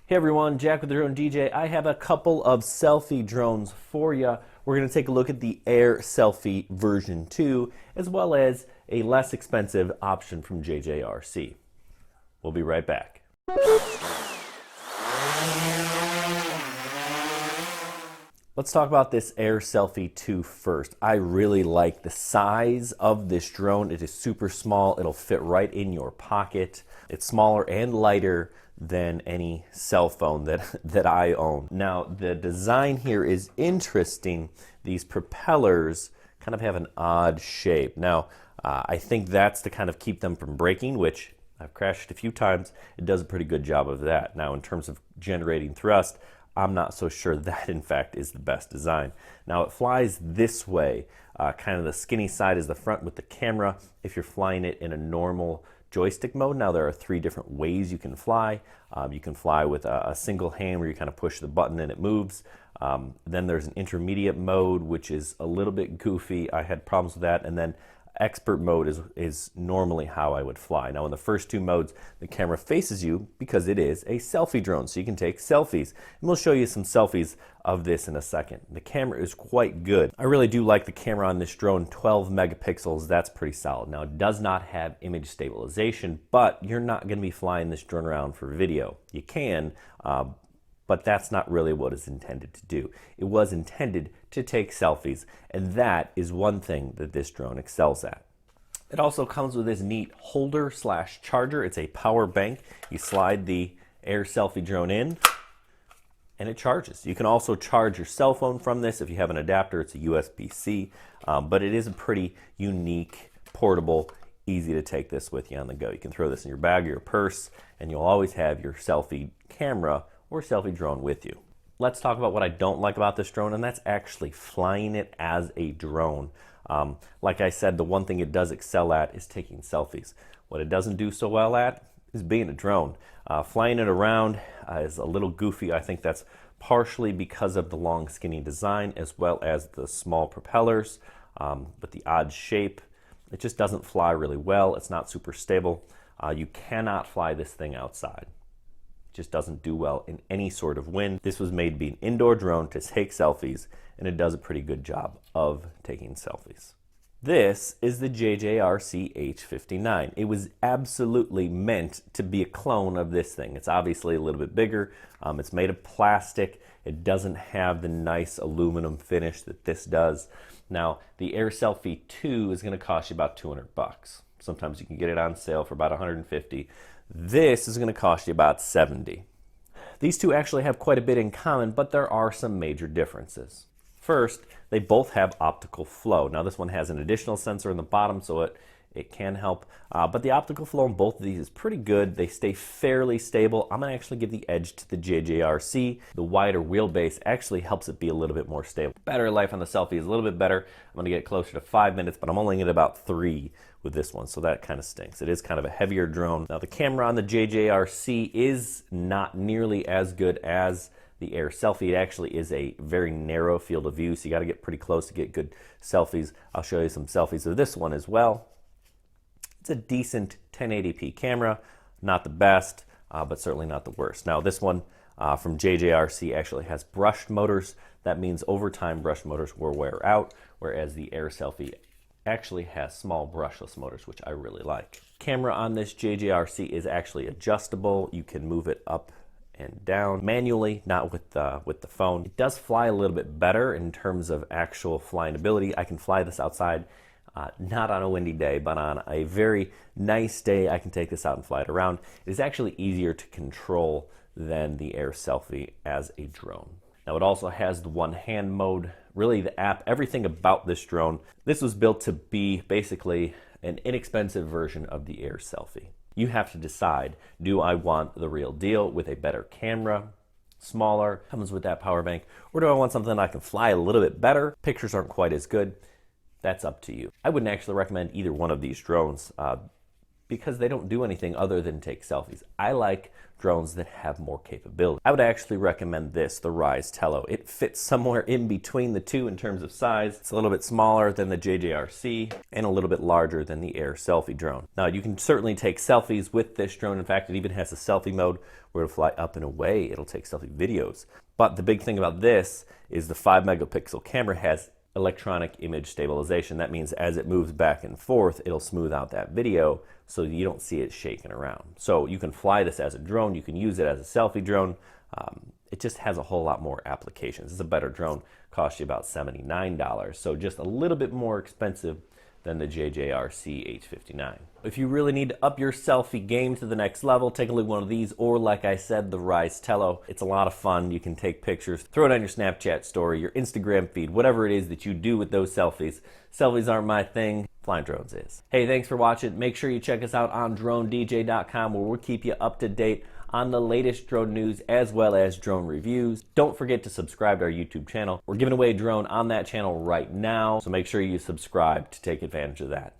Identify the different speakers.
Speaker 1: Hey everyone, Jack with the DroneDJ. I have a couple of selfie drones for you. We're going to take a look at the AirSelfie version 2, as well as a less expensive option from JJRC. We'll be right back. Let's talk about this AirSelfie 2 first. I really like the size of this drone. It is super small. It'll fit right in your pocket. It's smaller and lighter than any cell phone that I own. Now, the design here is interesting. These propellers kind of have an odd shape. Now, I think that's to kind of keep them from breaking, which I've crashed a few times. It does a pretty good job of that. Now, in terms of generating thrust, I'm not so sure that, in fact, is the best design. Now, it flies this way. Kind of the skinny side is the front with the camera. If you're flying it in a normal joystick mode, now there are 3 different ways you can fly. You can fly with a single hand where you kind of push the button and it moves. Then there's an intermediate mode, which is a little bit goofy. I had problems with that. And then expert mode is normally how I would fly. Now in the first 2 modes, the camera faces you because it is a selfie drone, so you can take selfies. And we'll show you some selfies of this in a second. The camera is quite good. I really do like the camera on this drone, 12 megapixels, that's pretty solid. Now it does not have image stabilization, but you're not gonna be flying this drone around for video. You can, but that's not really what it's intended to do. It was intended to take selfies, and that is one thing that this drone excels at. It also comes with this neat holder/charger. It's a power bank. You slide the AirSelfie drone in, and it charges. You can also charge your cell phone from this. If you have an adapter, it's a USB-C, but it is a pretty unique, portable, easy to take this with you on the go. You can throw this in your bag or your purse, and you'll always have your selfie camera or selfie drone with you. Let's talk about what I don't like about this drone, and that's actually flying it as a drone. Like I said, the one thing it does excel at is taking selfies. What it doesn't do so well at is being a drone. Flying it around is a little goofy. I think that's partially because of the long skinny design as well as the small propellers, but the odd shape. It just doesn't fly really well. It's not super stable. You cannot fly this thing outside. Just doesn't do well in any sort of wind. This was made to be an indoor drone to take selfies, and it does a pretty good job of taking selfies. This is the JJRC H59. It was absolutely meant to be a clone of this thing. It's obviously a little bit bigger. It's made of plastic. It doesn't have the nice aluminum finish that this does. Now, the AirSelfie 2 is going to cost you about 200 bucks. Sometimes you can get it on sale for about 150. This is going to cost you about 70. These two actually have quite a bit in common, but there are some major differences. First, they both have optical flow. Now this one has an additional sensor in the bottom, so it can help, but the optical flow in both of these is pretty good. They stay fairly stable. I'm going to actually give the edge to the JJRC. The wider wheelbase actually helps it be a little bit more stable. Battery life on the Selfie is a little bit better. I'm going to get closer to 5 minutes, but I'm only at about 3 with this one, so that kind of stinks. It is kind of a heavier drone. Now the camera on the JJRC is not nearly as good as the AirSelfie. It actually is a very narrow field of view, so you got to get pretty close to get good selfies. I'll show you some selfies of this one as well. It's a decent 1080p camera, not the best, but certainly not the worst. Now this one from JJRC actually has brushed motors. That means over time brushed motors will wear out, whereas the AirSelfie actually has small brushless motors, which I really like. Camera on this JJRC is actually adjustable. You can move it up and down manually, not with the phone. It does fly a little bit better in terms of actual flying ability. I can fly this outside, not on a windy day, but on a very nice day, I can take this out and fly it around. It is actually easier to control than the AirSelfie as a drone. Now it also has the one-hand mode, really the app, everything about this drone. This was built to be basically an inexpensive version of the AirSelfie. You have to decide, do I want the real deal with a better camera, smaller, comes with that power bank, or do I want something I can fly a little bit better? Pictures aren't quite as good. That's up to you. I wouldn't actually recommend either one of these drones. because they don't do anything other than take selfies. I like drones that have more capability. I would actually recommend this, the Rise Tello. It fits somewhere in between the two in terms of size. It's a little bit smaller than the JJRC and a little bit larger than the AirSelfie drone. Now, you can certainly take selfies with this drone. In fact, it even has a selfie mode where it'll fly up and away. It'll take selfie videos. But the big thing about this is the 5-megapixel camera has electronic image stabilization. That means as it moves back and forth, it'll smooth out that video so you don't see it shaking around. So you can fly this as a drone, you can use it as a selfie drone. It just has a whole lot more applications. It's a better drone, costs you about $79, so just a little bit more expensive than the JJRC H59. If you really need to up your selfie game to the next level, take a look at one of these, or like I said, the Rise Tello. It's a lot of fun. You can take pictures, throw it on your Snapchat story, your Instagram feed, whatever it is that you do with those selfies. Selfies aren't my thing. Flying drones is. Hey, thanks for watching. Make sure you check us out on DroneDJ.com, where we'll keep you up to date on the latest drone news as well as drone reviews. Don't forget to subscribe to our YouTube channel. We're giving away a drone on that channel right now, so make sure you subscribe to take advantage of that.